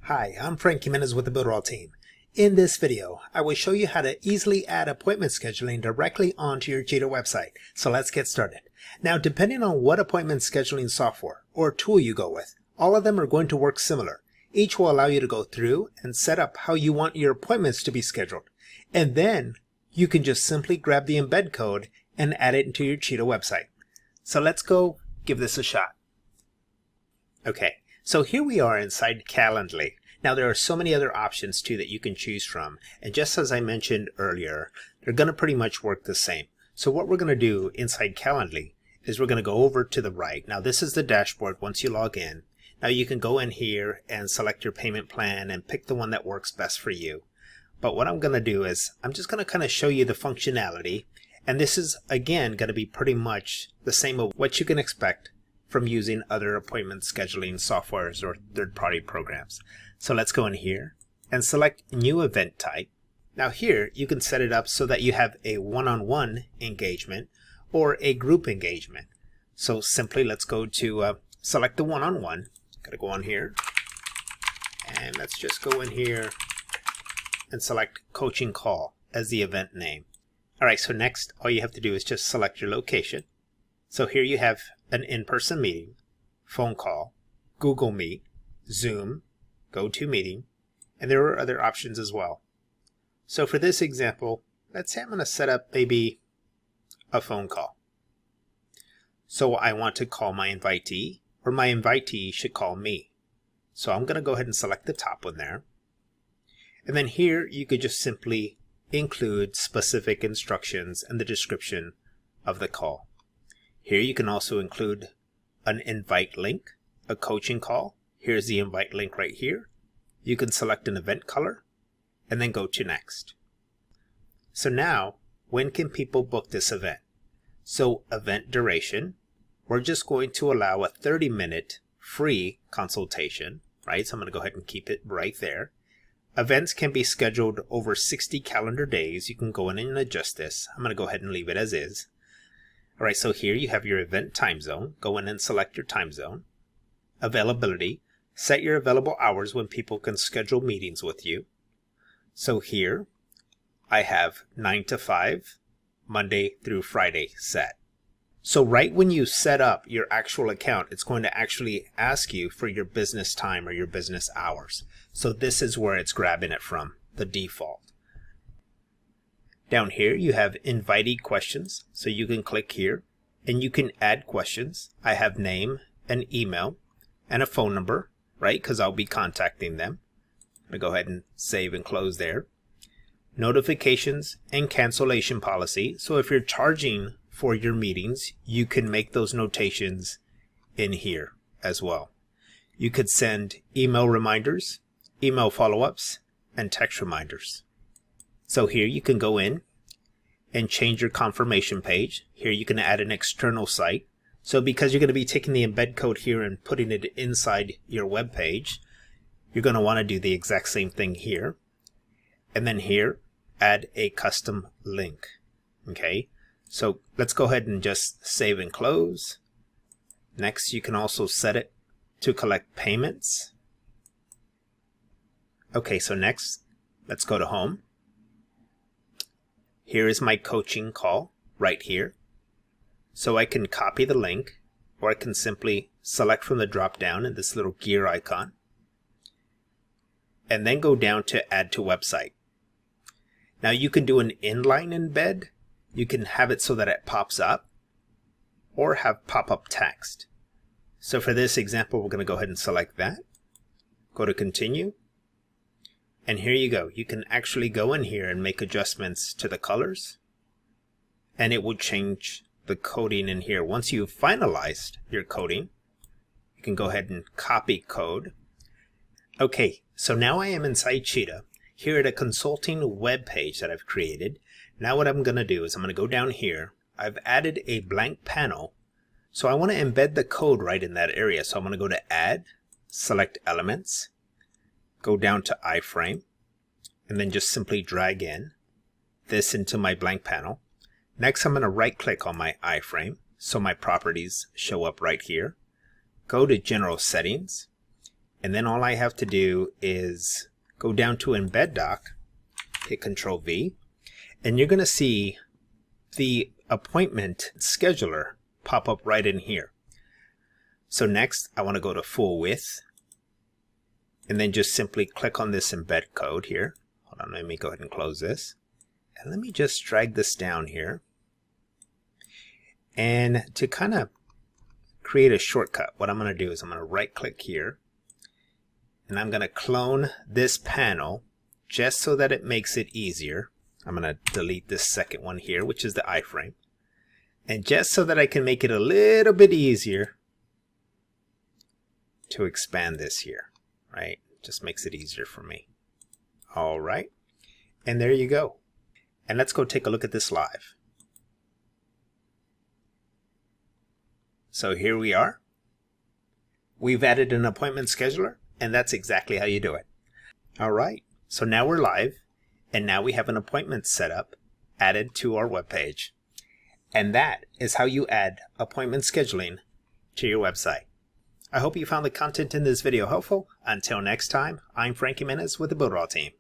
Hi, I'm Frank Jimenez with the BUILDERALL team. In this video, I will show you how to easily add appointment scheduling directly onto your Cheetah website. So let's get started. Now, depending on what appointment scheduling software or tool you go with, all of them are going to work similar. Each will allow you to go through and set up how you want your appointments to be scheduled. And then you can just simply grab the embed code and add it into your Cheetah website. So let's go give this a shot. Okay, so here we are inside Calendly. Now there are so many other options too that you can choose from, and just as I mentioned earlier, they're going to pretty much work the same. So what we're going to do inside Calendly is we're going to go over to the right. Now this is the dashboard once you log in. Now you can go in here and select your payment plan and pick the one that works best for you. But what I'm going to do is I'm just going to kind of show you the functionality, and this is again going to be pretty much the same of what you can expect from using other appointment scheduling softwares or third-party programs. So let's go in here and select new event type. Now here you can set it up so that you have a one-on-one engagement or a group engagement. So simply let's go to select the one-on-one. Gotta go on here and let's just go in here and select coaching call as the event name. Alright, so next all you have to do is just select your location. So here you have an in-person meeting, phone call, Google Meet, Zoom, GoToMeeting, and there are other options as well. So for this example, let's say I'm going to set up maybe a phone call. So I want to call my invitee, or my invitee should call me. So I'm going to go ahead and select the top one there. And then here you could just simply include specific instructions and the description of the call. Here you can also include an invite link, a coaching call. Here's the invite link right here. You can select an event color and then go to next. So now, when can people book this event? So event duration, we're just going to allow a 30-minute free consultation, right? So I'm going to go ahead and keep it right there. Events can be scheduled over 60 calendar days. You can go in and adjust this. I'm going to go ahead and leave it as is. All right, so here you have your event time zone. Go in and select your time zone. Availability. Set your available hours when people can schedule meetings with you. So here I have 9 to 5, Monday through Friday set. So right when you set up your actual account, it's going to actually ask you for your business time or your business hours. So this is where it's grabbing it from, the default. Down here you have invitee questions. So you can click here and you can add questions. I have name, an email, and a phone number, right? Because I'll be contacting them. I'm going to go ahead and save and close there. Notifications and cancellation policy. So if you're charging for your meetings, you can make those notations in here as well. You could send email reminders, email follow-ups, and text reminders. So here you can go in and change your confirmation page. Here you can add an external site. So because you're going to be taking the embed code here and putting it inside your web page, you're going to want to do the exact same thing here. And then here, add a custom link. Okay, so let's go ahead and just save and close. Next, you can also set it to collect payments. Okay, so next, let's go to home. Here is my coaching call right here. So I can copy the link, or I can simply select from the drop down in this little gear icon and then go down to add to website. Now you can do an inline embed. You can have it so that it pops up or have pop-up text. So for this example, we're going to go ahead and select that. Go to continue. And here you go. You can actually go in here and make adjustments to the colors, and it will change the coding in here. Once you've finalized your coding, you can go ahead and copy code. Okay, so now I am inside Cheetah, here at a consulting web page that I've created. Now what I'm going to do is I'm going to go down here. I've added a blank panel, so I want to embed the code right in that area. So I'm going to go to Add, select Elements, go down to iframe, and then just simply drag in this into my blank panel. Next, I'm going to right click on my iframe so my properties show up right here. Go to General Settings, And then all I have to do is go down to Embed Doc, hit Control V, and you're going to see the appointment scheduler pop up right in here. So next I want to go to full width and then just simply click on this embed code here. Hold on, let me go ahead and close this. And let me just drag this down here. And to kind of create a shortcut, what I'm going to do is I'm going to right click here and I'm going to clone this panel just so that it makes it easier. I'm going to delete this second one here, which is the iframe. And just so that I can make it a little bit easier to expand this here, right? Just makes it easier for me. All right. And there you go. And let's go take a look at this live. So here we are. We've added an appointment scheduler, and that's exactly how you do it. All right. So now we're live, and now we have an appointment set up added to our web page. And that is how you add appointment scheduling to your website. I hope you found the content in this video helpful. Until next time, I'm Frankie Menes with the BUILDERALL team.